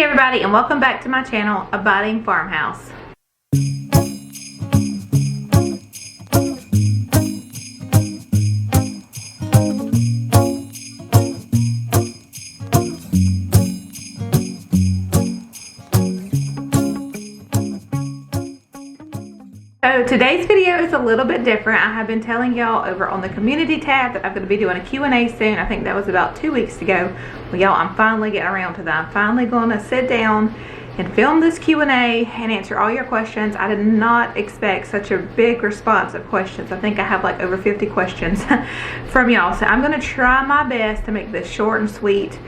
Hey everybody, and welcome back to my channel, Abiding Farmhouse. So today's video is a little bit different. I have been telling y'all over on the community tab that I'm going to be doing a Q&A soon. I think that was about 2 weeks ago. Well, y'all, I'm finally getting around to that. I'm finally going to sit down and film this Q&A and answer all your questions. I did not expect such a big response of questions. I think I have like over 50 questions from y'all. So I'm going to try my best to make this short and sweet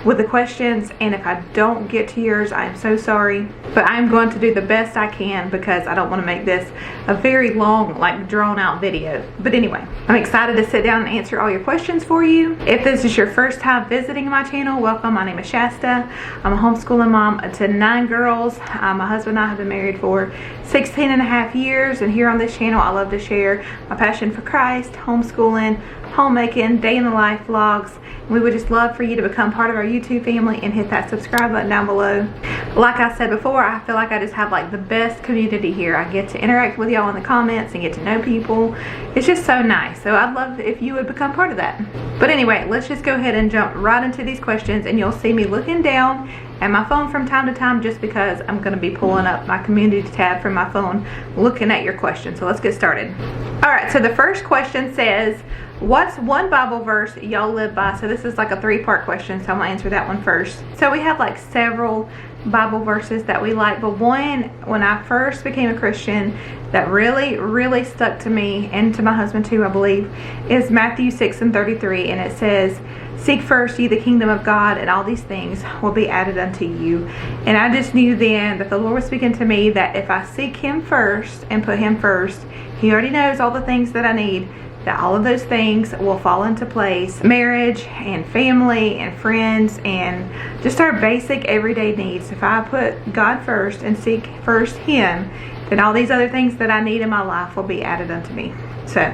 with the questions, and if I don't get to yours, I am so sorry, but I'm going to do the best I can because I don't want to make this a very long, like drawn out video. But anyway, I'm excited to sit down and answer all your questions for you. If this is your first time visiting my channel, welcome. My name is Shasta. I'm a homeschooling mom to 9 girls. My husband and I have been married for 16 and a half years, and here on this channel I love to share my passion for Christ, homeschooling, homemaking, day in the life vlogs. We would just love for you to become part of our YouTube family and hit that subscribe button down below. Like I said before, I feel like I just have like the best community here. I get to interact with y'all in the comments and get to know people. It's just so nice. So I'd love if you would become part of that. But anyway, let's just go ahead and jump right into these questions, and you'll see me looking down at my phone from time to time just because I'm going to be pulling up my community tab from my phone looking at your questions. So let's get started. Alright, so the first question says, what's one Bible verse y'all live by? So this is like a 3-part question, so I'm going to answer that one first. So we have like several Bible verses that we like, but one, when I first became a Christian, that really stuck to me and to my husband too, I believe, is Matthew 6:33, and it says, "Seek first ye the kingdom of God, and all these things will be added unto you." And I just knew then that the Lord was speaking to me that if I seek Him first and put Him first, He already knows all the things that I need, that all of those things will fall into place. Marriage and family and friends and just our basic everyday needs. If I put God first and seek first Him, then all these other things that I need in my life will be added unto me. So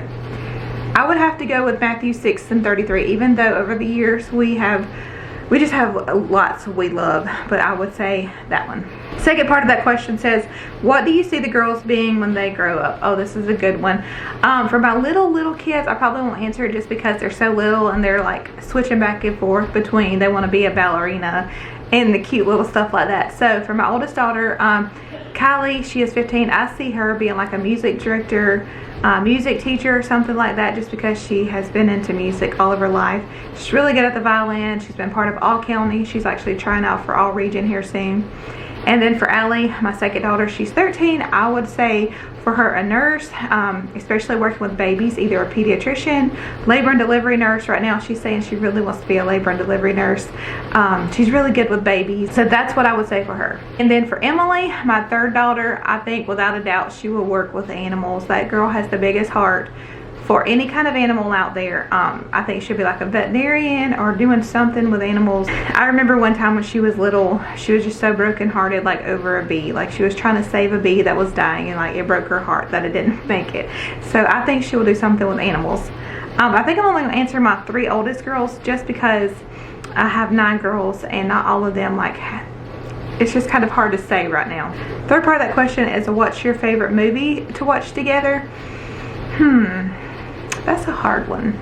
I would have to go with Matthew 6:33, even though over the years we just have lots we love, but I would say that one. Second part of that question says, what do you see the girls being when they grow up? Oh, this is a good one. For my little kids, I probably won't answer it just because they're so little and they're like switching back and forth between they want to be a ballerina and the cute little stuff like that. So for my oldest daughter, Kylee, she is 15. I see her being like a music director, music teacher or something like that, just because she has been into music all of her life. She's really good at the violin. She's been part of all county. She's actually trying out for all region here soon. And then for Allie, my second daughter, she's 13. I would say for her a nurse, especially working with babies, either a pediatrician, labor and delivery nurse. Right now she's saying she really wants to be a labor and delivery nurse. She's really good with babies, so that's what I would say for her. And then for Emily, my third daughter, I think without a doubt she will work with animals. That girl has the biggest heart for any kind of animal out there. I think she'll be like a veterinarian or doing something with animals. I remember one time when she was little, she was just so brokenhearted, like over a bee. Like she was trying to save a bee that was dying, and like it broke her heart that it didn't make it. So I think she will do something with animals. I think I'm only going to answer my 3 oldest girls just because I have 9 girls and not all of them, like, it's just kind of hard to say right now. Third part of that question is, what's your favorite movie to watch together? That's a hard one.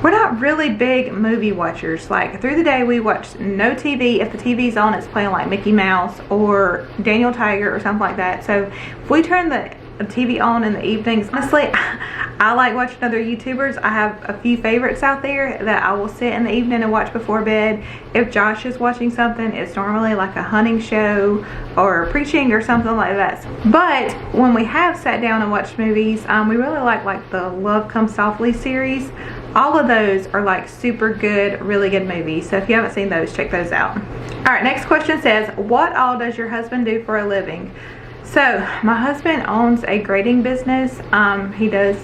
We're not really big movie watchers. Like through the day we watch no TV. If the TV's on, it's playing like Mickey Mouse or Daniel Tiger or something like that. So if we turn the TV on in the evenings, honestly, I like watching other YouTubers. I have a few favorites out there that I will sit in the evening and watch before bed. If Josh is watching something, it's normally like a hunting show or preaching or something like that. But when we have sat down and watched movies, we really like the Love Comes Softly series. All of those are like super good, really good movies. So if you haven't seen those, check those out. Alright, next question says, what all does your husband do for a living? So my husband owns a grading business. He does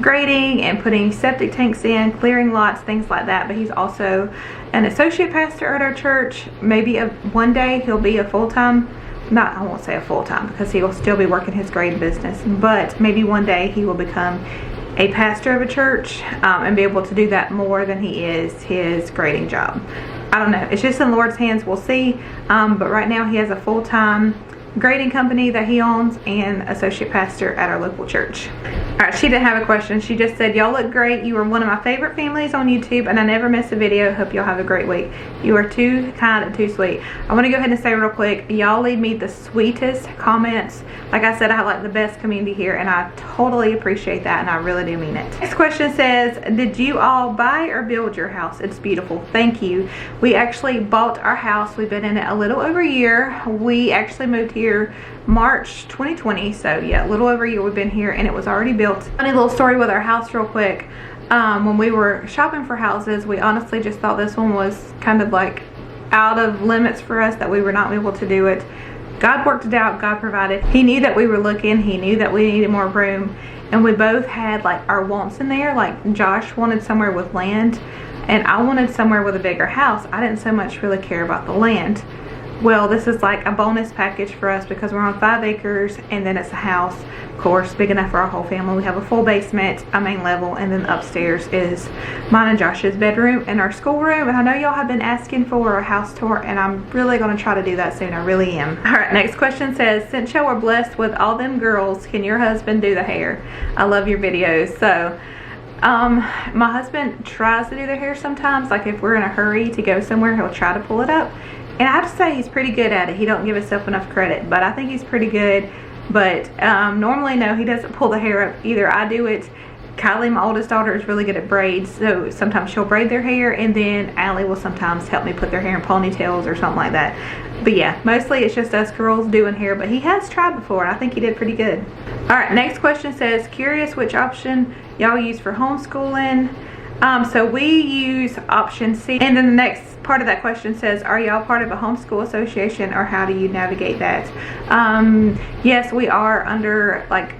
grading and putting septic tanks in, clearing lots, things like that. But he's also an associate pastor at our church. Maybe one day he'll be a full-time, I won't say a full-time because he will still be working his grading business, but maybe one day he will become a pastor of a church and be able to do that more than he is his grading job. I don't know, it's just in the Lord's hands. We'll see. But right now he has a full-time grading company that he owns and associate pastor at our local church. Alright, she didn't have a question. She just said, y'all look great. You are one of my favorite families on YouTube and I never miss a video. Hope y'all have a great week. You are too kind and too sweet. I want to go ahead and say real quick, y'all leave me the sweetest comments. Like I said, I have like the best community here and I totally appreciate that and I really do mean it. Next question says, did you all buy or build your house? It's beautiful. Thank you. We actually bought our house. We've been in it a little over a year. We actually moved here March 2020, so yeah, a little over a year we've been here and it was already built. Funny little story with our house real quick. When we were shopping for houses, we honestly just thought this one was kind of like out of limits for us, that we were not able to do it. God worked it out. God provided. He knew that we were looking. He knew that we needed more room, and we both had like our wants in there. Like Josh wanted somewhere with land and I wanted somewhere with a bigger house. I didn't so much really care about the land. Well, this is like a bonus package for us because we're on 5 acres and then it's a house, of course, big enough for our whole family. We have a full basement, a main level, and then upstairs is mine and Josh's bedroom and our schoolroom. And I know y'all have been asking for a house tour and I'm really going to try to do that soon. I really am. Alright, next question says, since y'all were blessed with all them girls, can your husband do the hair? I love your videos. So my husband tries to do the hair sometimes. Like if we're in a hurry to go somewhere, he'll try to pull it up. And I have to say he's pretty good at it. He don't give himself enough credit, but I think he's pretty good. But normally, no, he doesn't pull the hair up either. I do it. Kylee, my oldest daughter, is really good at braids, so sometimes she'll braid their hair, and then Allie will sometimes help me put their hair in ponytails or something like that. But yeah, mostly it's just us girls doing hair, but he has tried before and I think he did pretty good. Alright, next question says, curious which option y'all use for homeschooling. So we use option C. And then the next part of that question says, are y'all part of a homeschool association or how do you navigate that? Yes, we are under like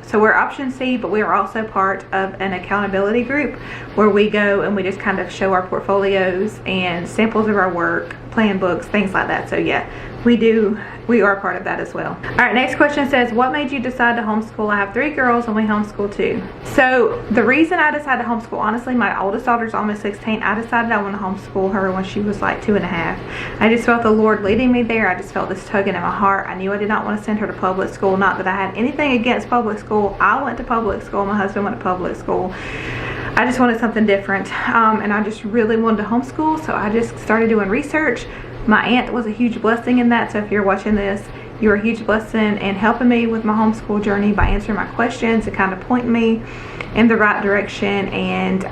so we're option C, but we are also part of an accountability group where we go and we just kind of show our portfolios and samples of our work, plan books, things like that. So yeah, we are part of that as well. All right, next question says, what made you decide to homeschool? I have 3 girls and we homeschool too. So the reason I decided to homeschool, honestly, my oldest daughter's almost 16. I decided I want to homeschool her when she was like 2.5. I just felt the Lord leading me there. I just felt this tugging in my heart. I knew I did not want to send her to public school. Not that I had anything against public school. I went to public school. My husband went to public school. I just wanted something different, and I just really wanted to homeschool, so I just started doing research. My aunt was a huge blessing in that, so if you're watching this, you're a huge blessing in helping me with my homeschool journey by answering my questions and kind of pointing me in the right direction. And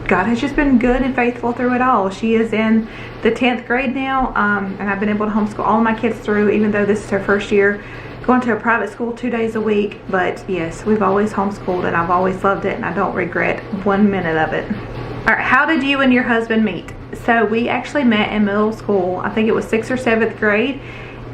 God has just been good and faithful through it all. She is in the 10th grade now, and I've been able to homeschool all my kids through, even though this is her first year going to a private school 2 days a week. But yes, we've always homeschooled and I've always loved it and I don't regret 1 minute of it. Alright, how did you and your husband meet? So we actually met in middle school. I think it was 6th or 7th grade,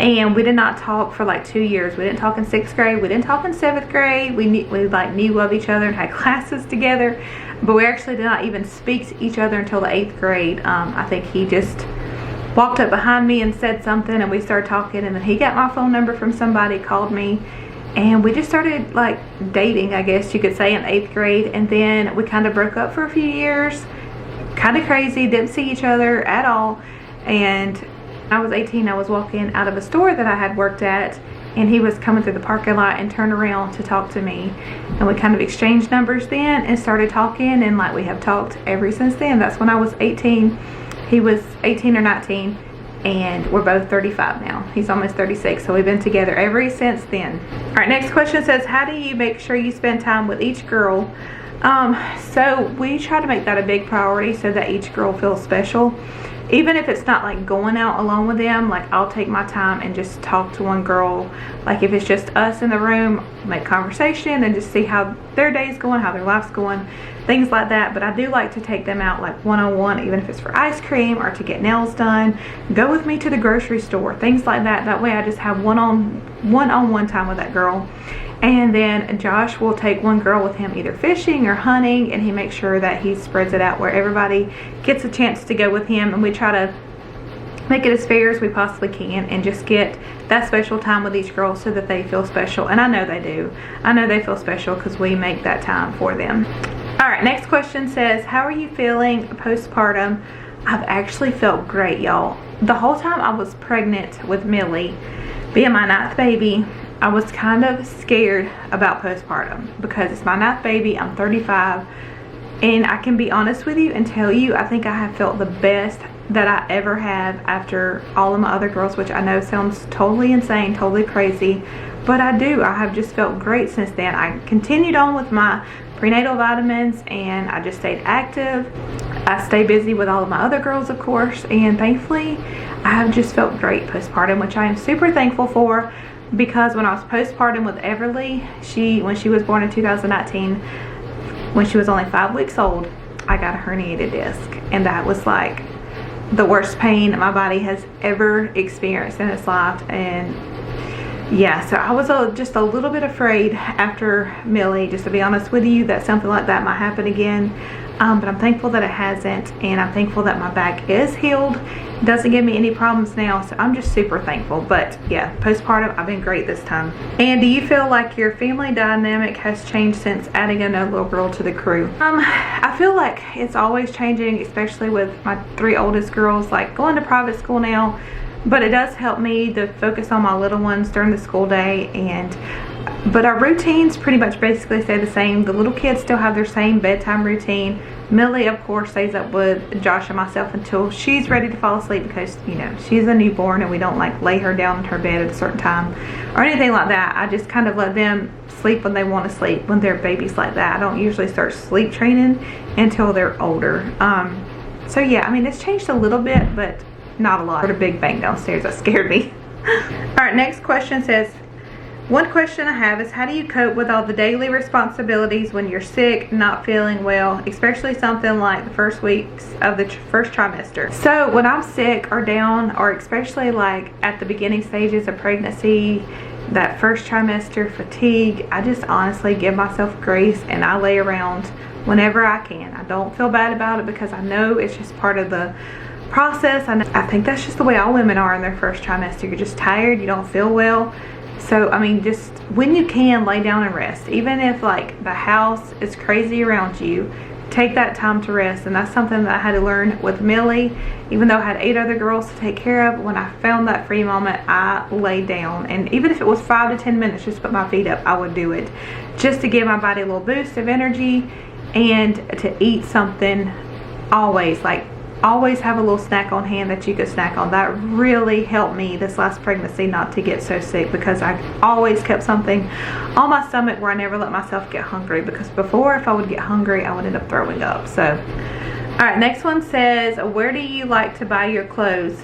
and we did not talk for like 2 years. We didn't talk in 6th grade. We didn't talk in 7th grade. We like knew of each other and had classes together, but we actually did not even speak to each other until the 8th grade. I think he just walked up behind me and said something and we started talking, and then he got my phone number from somebody, called me, and we just started like dating, I guess you could say, in 8th grade. And then we kind of broke up for a few years. Kind of crazy, didn't see each other at all. And when I was 18, I was walking out of a store that I had worked at, and he was coming through the parking lot and turned around to talk to me, and we kind of exchanged numbers then and started talking, and like we have talked ever since then. That's when I was 18. He was 18 or 19, and we're both 35 now. He's almost 36, so we've been together ever since then. All right, next question says, how do you make sure you spend time with each girl? So we try to make that a big priority so that each girl feels special. Even if it's not like going out alone with them, like I'll take my time and just talk to one girl. Like if it's just us in the room, make conversation and just see how their day's going, how their life's going, things like that. But I do like to take them out like one-on-one, even if it's for ice cream or to get nails done, go with me to the grocery store, things like that. That way I just have one-on-one time with that girl. And then Josh will take one girl with him either fishing or hunting, and he makes sure that he spreads it out where everybody gets a chance to go with him, and we try to make it as fair as we possibly can and just get that special time with each girl so that they feel special. And I know they do. I know they feel special because we make that time for them. Alright, next question says, how are you feeling postpartum? I've actually felt great, y'all. The whole time I was pregnant with Millie, being my 9th baby, I was kind of scared about postpartum because it's my 9th baby. I'm 35, and I can be honest with you and tell you, I think I have felt the best that I ever have after all of my other girls, which I know sounds totally insane, totally crazy, but I do. I have just felt great since then. I continued on with my prenatal vitamins, and I just stayed active. I stay busy with all of my other girls, of course, and thankfully I have just felt great postpartum, which I am super thankful for, because when I was postpartum with Everly, when she was born in 2019, when she was only 5 weeks old, I got a herniated disc, and that was like the worst pain my body has ever experienced in its life. And yeah, so I was just a little bit afraid after Millie, just to be honest with you, that something like that might happen again. But I'm thankful that it hasn't, and I'm thankful that my back is healed. It doesn't give me any problems now, so I'm just super thankful. But yeah, postpartum, I've been great this time. And do you feel like your family dynamic has changed since adding another little girl to the crew? I feel like it's always changing, especially with my 3 oldest girls, like going to private school now. But it does help me to focus on my little ones during the school day, but our routines pretty much basically stay the same. The little kids still have their same bedtime routine. Millie, of course, stays up with Josh and myself until she's ready to fall asleep, because, you know, she's a newborn and we don't like lay her down in her bed at a certain time or anything like that. I just kind of let them sleep when they want to sleep, when they're babies like that. I don't usually start sleep training until they're older. So yeah, I mean, it's changed a little bit, but not a lot. I heard a big bang downstairs that scared me. Alright, next question says, one question I have is, how do you cope with all the daily responsibilities when you're sick, not feeling well, especially something like the first weeks of the first trimester? So when I'm sick or down, or especially like at the beginning stages of pregnancy, that first trimester fatigue, I just honestly give myself grace and I lay around whenever I can. I don't feel bad about it because I know it's just part of the process. I think that's just the way all women are in their first trimester. You're just tired, you don't feel well. So I mean, just when you can, lay down and rest. Even if like the house is crazy around you, take that time to rest. And that's something that I had to learn with Millie. Even though I had 8 other girls to take care of, when I found that free moment, I laid down. And even if it was 5 to 10 minutes, just put my feet up, I would do it, just to give my body a little boost of energy, and to eat something. Always have a little snack on hand that you could snack on. That really helped me this last pregnancy not to get so sick, because I always kept something on my stomach where I never let myself get hungry, because before, if I would get hungry, I would end up throwing up. So alright, next one says, where do you like to buy your clothes?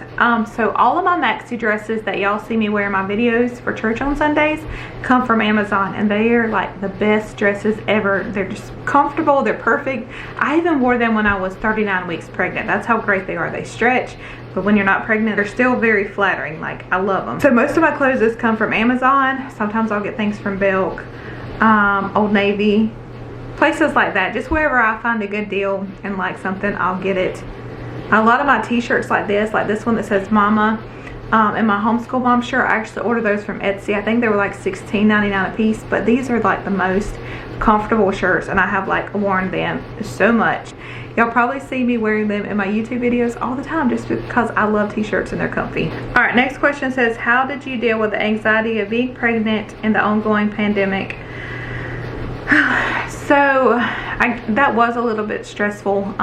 So all of my maxi dresses that y'all see me wear in my videos for church on Sundays come from Amazon, and they are like the best dresses ever. They're just comfortable, they're perfect. I even wore them when I was 39 weeks pregnant. That's how great they are. They stretch, but when you're not pregnant, they're still very flattering. Like, I love them. So most of my clothes come from Amazon. Sometimes I'll get things from Belk, Old Navy, places like that. Just wherever I find a good deal and like something, I'll get it. A lot of my t-shirts like this one that says Mama, and my Homeschool Mom shirt, I actually ordered those from Etsy. I think they were like $16.99 a piece, but these are like the most comfortable shirts, and I have like worn them so much. Y'all probably see me wearing them in my YouTube videos all the time, just because I love t-shirts and they're comfy. Alright, next question says, how did you deal with the anxiety of being pregnant in the ongoing pandemic? So that was a little bit stressful,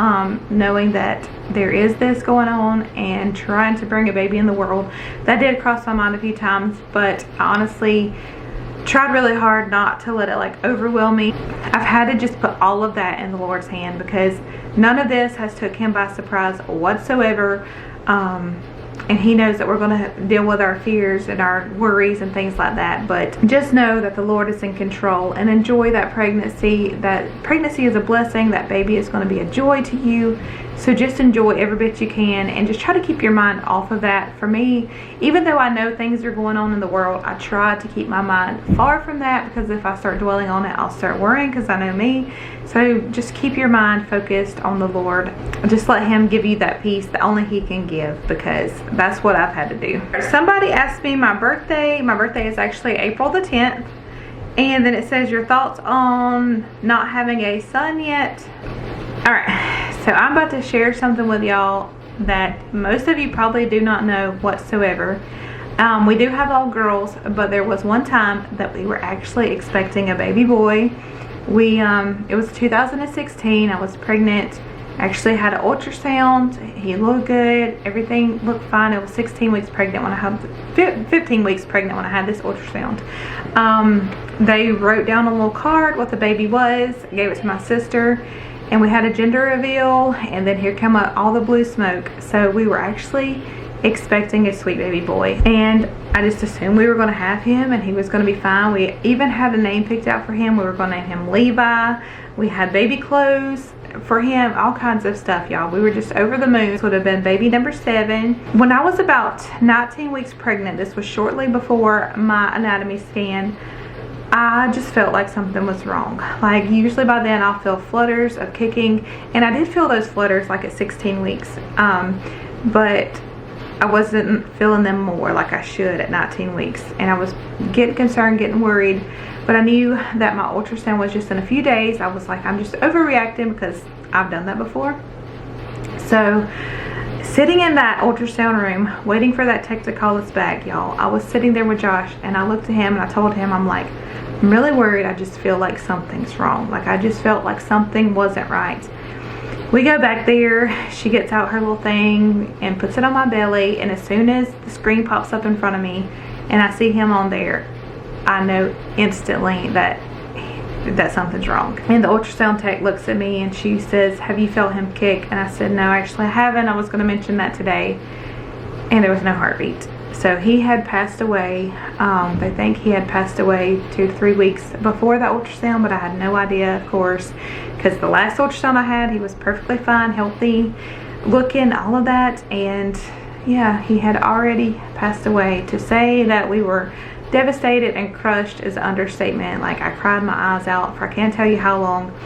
knowing that there is this going on and trying to bring a baby in the world. That did cross my mind a few times, but I honestly tried really hard not to let it like overwhelm me. I've had to just put all of that in the Lord's hand, because none of this has took him by surprise whatsoever. And he knows that we're going to deal with our fears and our worries and things like that. But just know that the Lord is in control, and enjoy that pregnancy. That pregnancy is a blessing. That baby is going to be a joy to you. So just enjoy every bit you can, and just try to keep your mind off of that. For me, even though I know things are going on in the world, I try to keep my mind far from that, because if I start dwelling on it, I'll start worrying, because I know me. So just keep your mind focused on the Lord. Just let him give you that peace that only he can give, because that's what I've had to do. Somebody asked me my birthday. My birthday is actually April the 10th. And then it says, your thoughts on not having a son yet. Alright, so I'm about to share something with y'all that most of you probably do not know whatsoever. We do have all girls, but there was one time that we were actually expecting a baby boy. It was 2016. I was pregnant. Actually had an ultrasound. He looked good. Everything looked fine. I was 16 weeks pregnant when I had 15 weeks pregnant when I had this ultrasound. They wrote down a little card what the baby was, gave it to my sister, and we had a gender reveal, and then here come all the blue smoke. So we were actually expecting a sweet baby boy, and I just assumed we were going to have him and he was going to be fine. We even had a name picked out for him. We were going to name him Levi. We had baby clothes for him, all kinds of stuff, y'all. We were just over the moon. This would have been baby number 7. When I was about 19 weeks pregnant, this was shortly before my anatomy scan, I just felt like something was wrong. Like usually by then I'll feel flutters of kicking, and I did feel those flutters like at 16 weeks, but I wasn't feeling them more like I should at 19 weeks, and I was getting concerned, getting worried. But I knew that my ultrasound was just in a few days. I was like, I'm just overreacting because I've done that before. So sitting in that ultrasound room waiting for that tech to call us back, y'all, I was sitting there with Josh, and I looked at him and I told him, I'm like, I'm really worried. I just feel like something's wrong. Like I just felt like something wasn't right. We go back there. She gets out her little thing and puts it on my belly, and as soon as the screen pops up in front of me and I see him on there, I know instantly that something's wrong. And the ultrasound tech looks at me and she says, have you felt him kick? And I said, no, actually I haven't. I was going to mention that today. And there was no heartbeat. So he had passed away. They think he had passed away 2 to 3 weeks before the ultrasound, but I had no idea, of course, because the last ultrasound I had, he was perfectly fine, healthy looking, all of that. And yeah, he had already passed away. To say that we were devastated and crushed is an understatement. Like I cried my eyes out for I can't tell you how long.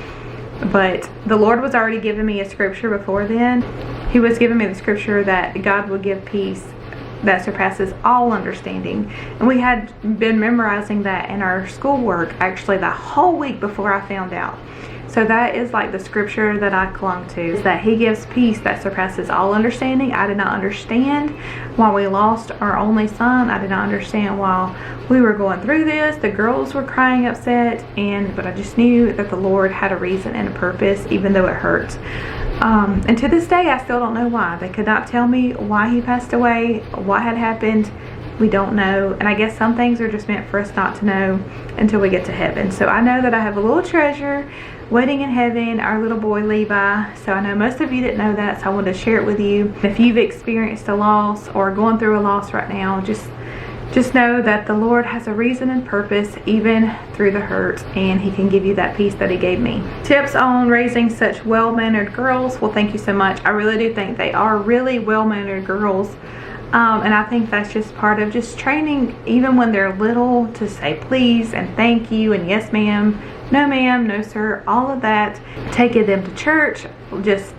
But the Lord was already giving me a scripture before then. He was giving me the scripture that God would give peace that surpasses all understanding. And we had been memorizing that in our schoolwork actually the whole week before I found out. So that is like the scripture that I clung to, is that he gives peace that surpasses all understanding. I did not understand why we lost our only son. I did not understand why we were going through this. The girls were crying upset, but I just knew that the Lord had a reason and a purpose, even though it hurt. And to this day, I still don't know why. They could not tell me why he passed away, what had happened. We don't know. And I guess some things are just meant for us not to know until we get to heaven. So I know that I have a little treasure waiting in heaven, our little boy Levi. So I know most of you didn't know that, so I wanted to share it with you. If you've experienced a loss or going through a loss right now, just know that the Lord has a reason and purpose even through the hurt, and he can give you that peace that he gave me. Tips on raising such well-mannered girls. Well, thank you so much. I really do think they are really well-mannered girls. And I think that's just part of just training, even when they're little, to say please and thank you and yes ma'am, no ma'am, no sir, all of that. Taking them to church, just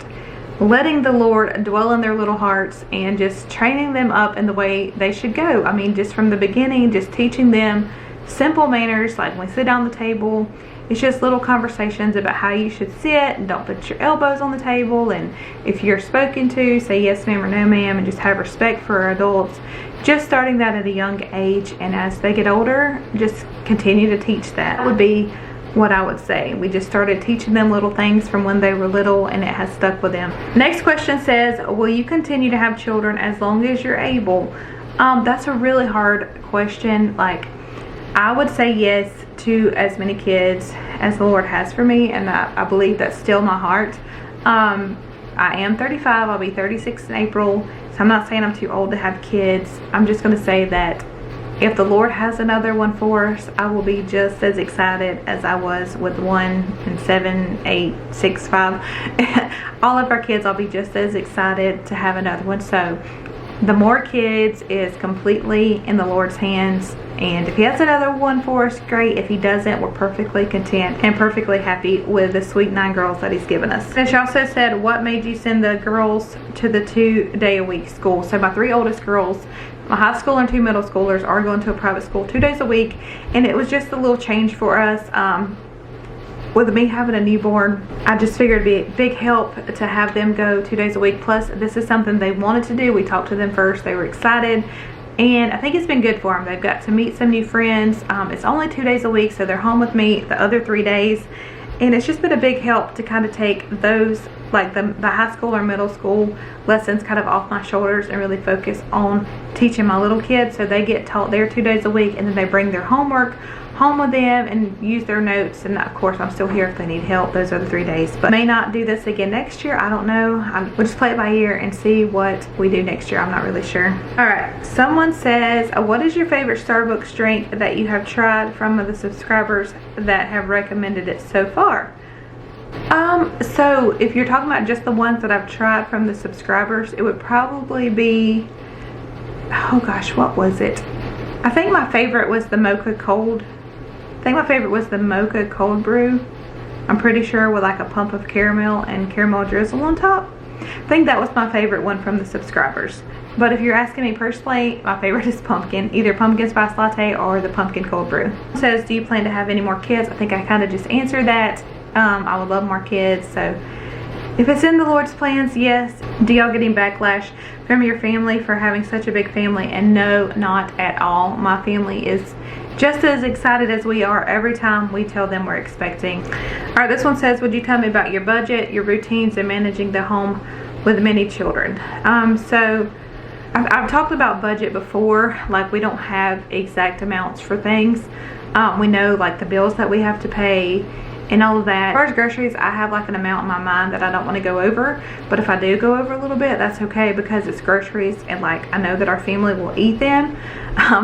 letting the Lord dwell in their little hearts and just training them up in the way they should go. I mean, just from the beginning, just teaching them simple manners, like when we sit down the table, it's just little conversations about how you should sit and don't put your elbows on the table, and if you're spoken to, say yes ma'am or no ma'am, and just have respect for our adults. Just starting that at a young age, and as they get older, just continue to teach that. That would be what I would say. We just started teaching them little things from when they were little, and it has stuck with them. Next question says, will you continue to have children as long as you're able? That's a really hard question. Like, I would say yes to as many kids as the Lord has for me, and I believe that's still my heart. I am 35. I'll be 36 in April, so I'm not saying I'm too old to have kids. I'm just going to say that if the Lord has another one for us, I will be just as excited as I was with 1 and 7, 8, 6, 5. All of our kids, I'll be just as excited to have another one. So the more kids is completely in the Lord's hands, and if he has another one for us, great. If he doesn't, we're perfectly content and perfectly happy with the sweet 9 girls that he's given us. And she also said, what made you send the girls to the 2-day-a-week school? So my 3 oldest girls, my high school and 2 middle schoolers, are going to a private school 2 days a week, and it was just a little change for us. with me having a newborn, I just figured it'd be a big help to have them go 2 days a week. Plus, this is something they wanted to do. We talked to them first. They were excited. And I think it's been good for them. They've got to meet some new friends. It's only 2 days a week, so they're home with me the other 3 days. And it's just been a big help to kind of take those, like the high school or middle school lessons kind of off my shoulders and really focus on teaching my little kids. So they get taught there 2 days a week, and then they bring their homework home with them and use their notes. And of course, I'm still here if they need help those other 3 days. But may not do this again next year. I don't know. We'll just play it by ear and see what we do next year. I'm not really sure. All right. Someone says, what is your favorite Starbucks drink that you have tried from the subscribers that have recommended it so far? So if you're talking about just the ones that I've tried from the subscribers, it would probably be, oh gosh, what was it? I think my favorite was the mocha cold. I think my favorite was the mocha cold brew. I'm pretty sure with like a pump of caramel and caramel drizzle on top. I think that was my favorite one from the subscribers. But if you're asking me personally, my favorite is pumpkin. Either pumpkin spice latte or the pumpkin cold brew. It says, do you plan to have any more kids? I think I kind of just answered that. I would love more kids. So if it's in the Lord's plans, yes. Do y'all get any backlash from your family for having such a big family? And no, not at all. My family is just as excited as we are every time we tell them we're expecting. All right, this one says, would you tell me about your budget, your routines, and managing the home with many children? So I've talked about budget before. Like, we don't have exact amounts for things. We know like the bills that we have to pay and all of that. As far as groceries, I have like an amount in my mind that I don't want to go over, but if I do go over a little bit, that's okay, because it's groceries and like I know that our family will eat them.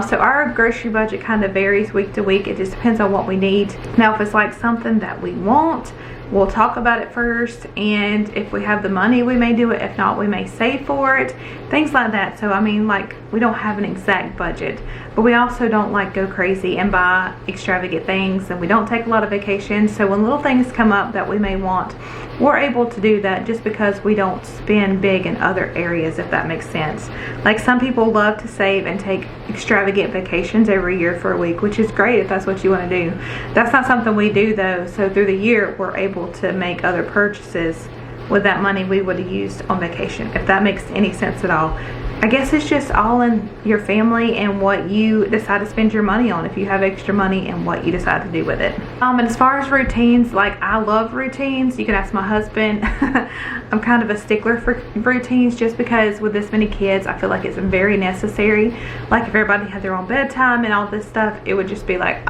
So our grocery budget kind of varies week to week. It just depends on what we need. Now if it's like something that we want, we'll talk about it first, and if we have the money, we may do it. If not, we may save for it, things like that. So I mean, like, we don't have an exact budget, but we also don't like go crazy and buy extravagant things, and we don't take a lot of vacations. So when little things come up that we may want, we're able to do that just because we don't spend big in other areas, if that makes sense. Like, some people love to save and take extravagant vacations every year for a week, which is great if that's what you want to do. That's not something we do though. So through the year, we're able to make other purchases with that money we would have used on vacation, if that makes any sense at all. I guess it's just all in your family and what you decide to spend your money on, if you have extra money, and what you decide to do with it. And as far as routines, like, I love routines. You can ask my husband. I'm kind of a stickler for routines, just because with this many kids, I feel like it's very necessary. Like, if everybody had their own bedtime and all this stuff, it would just be like,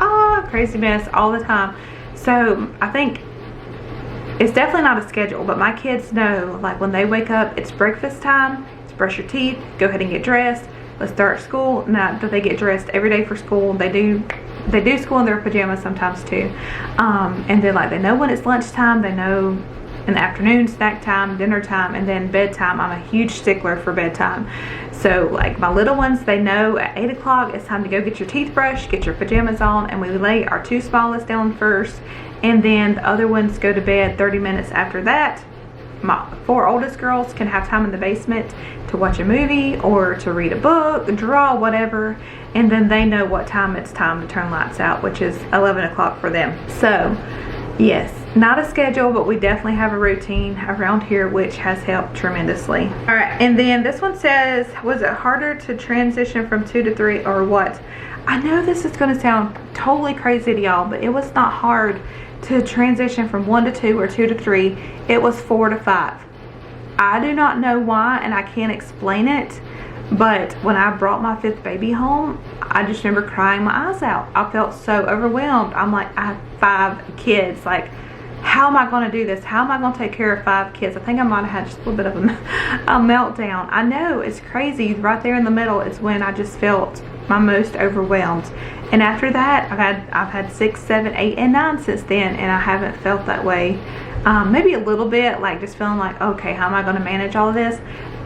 crazy mess all the time. So I think it's definitely not a schedule, but my kids know, like, when they wake up, it's breakfast time, it's brush your teeth, go ahead and get dressed, let's start school. Now that they get dressed every day for school, they do school in their pajamas sometimes too. And then, like, they know when it's lunchtime, they know in the afternoon, snack time, dinner time, and then bedtime. I'm a huge stickler for bedtime. So like, my little ones, they know at 8 o'clock it's time to go get your teeth brushed, get your pajamas on, and we lay our two smallest down first, and then the other ones go to bed 30 minutes after that. My 4 oldest girls can have time in the basement to watch a movie or to read a book, draw, whatever, and then they know what time it's time to turn lights out, which is 11 o'clock for them. So yes, not a schedule, but we definitely have a routine around here, which has helped tremendously. All right, and then this one says, was it harder to transition from 2 to 3 or what? I know this is going to sound totally crazy to y'all, but it was not hard to transition from 1 to 2 or 2 to 3. It was 4 to 5. I do not know why, and I can't explain it, but when I brought my 5th baby home, I just remember crying my eyes out. I felt so overwhelmed. I'm like, I have 5 kids. Like, how am I going to do this? How am I going to take care of 5 kids? I think I might have had just a little bit of a meltdown. I know, it's crazy. Right there in the middle is when I just felt my most overwhelmed. And after that, I've had 6, 7, 8, and 9 since then, and I haven't felt that way. Maybe a little bit, like just feeling like, okay, how am I going to manage all of this?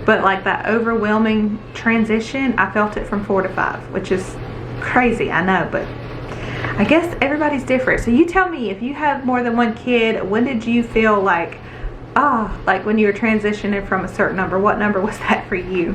But like that overwhelming transition, I felt it from 4 to 5, which is crazy, I know, but I guess everybody's different. So you tell me, if you have more than 1 kid, when did you feel like, like when you were transitioning from a certain number, what number was that for you?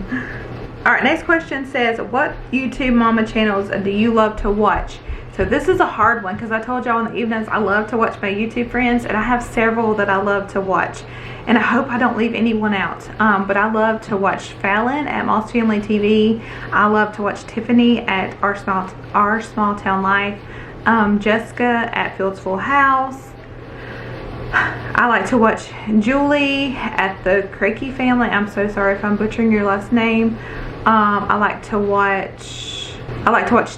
Alright, next question says, what YouTube mama channels do you love to watch? So this is a hard one because I told y'all in the evenings I love to watch my YouTube friends, and I have several that I love to watch, and I hope I don't leave anyone out. But I love to watch Fallon at Moss Family TV. I love to watch Tiffany at Our Small Town Life, Jessica at Field's Full House. I like to watch Julie at the Crakey Family. I'm so sorry if I'm butchering your last name. I like to watch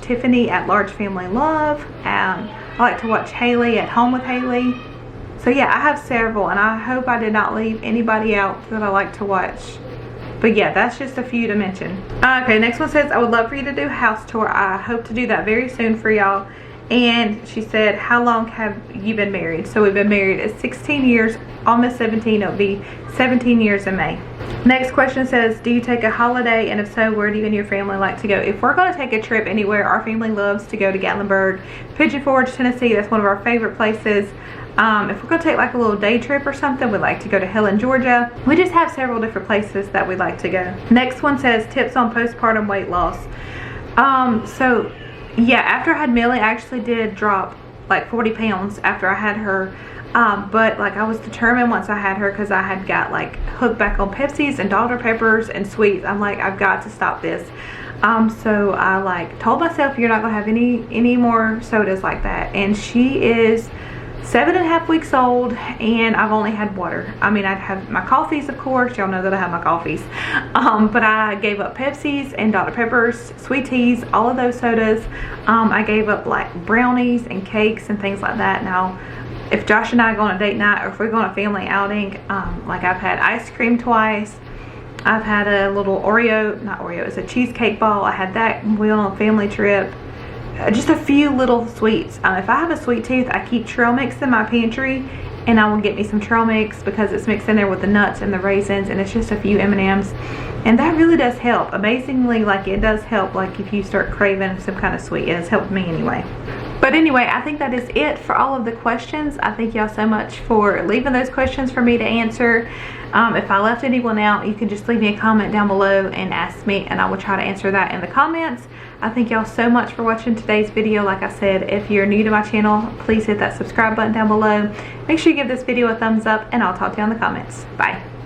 Tiffany at Large Family Love. I like to watch Haley at Home with Haley. So yeah, I have several, and I hope I did not leave anybody out that I like to watch. But yeah, that's just a few to mention. Okay, next one says, I would love for you to do a house tour. I hope to do that very soon for y'all. And she said, how long have you been married? So we've been married 16 years, almost 17. It'll be 17 years in May. Next question says, do you take a holiday, and if so, where do you and your family like to go? If we're going to take a trip anywhere, our family loves to go to Gatlinburg, Pigeon Forge, Tennessee. That's one of our favorite places. If we're going to take like a little day trip or something, we'd like to go to Helen, Georgia. We just have several different places that we'd like to go. Next one says, tips on postpartum weight loss. So yeah, after I had Millie, I actually did drop like 40 pounds after I had her. But like I was determined once I had her, because I had got like hooked back on Pepsis and Dr. Peppers and sweets. I'm like, I've got to stop this. So I like told myself, you're not gonna have any more sodas like that. And she is 7.5 weeks old, and I've only had water. I mean, I'd have my coffees, of course. Y'all know that I have my coffees. But I gave up Pepsis and Dr. Peppers, sweet teas, all of those sodas. I gave up like brownies and cakes and things like that. Now, if Josh and I go on a date night, or if we're going on a family outing, like I've had ice cream twice. I've had a little not Oreo, it's a cheesecake ball. I had that when we went on a family trip. Just a few little sweets. If I have a sweet tooth, I keep trail mix in my pantry, and I will get me some trail mix because it's mixed in there with the nuts and the raisins, and it's just a few M&Ms, and that really does help. Amazingly, like it does help, like if you start craving some kind of sweet. It has helped me anyway. But anyway, I think that is it for all of the questions. I thank y'all so much for leaving those questions for me to answer. If I left anyone out, you can just leave me a comment down below and ask me, and I will try to answer that in the comments. I thank y'all so much for watching today's video. Like I said, if you're new to my channel, please hit that subscribe button down below. Make sure you give this video a thumbs up, and I'll talk to you in the comments. Bye.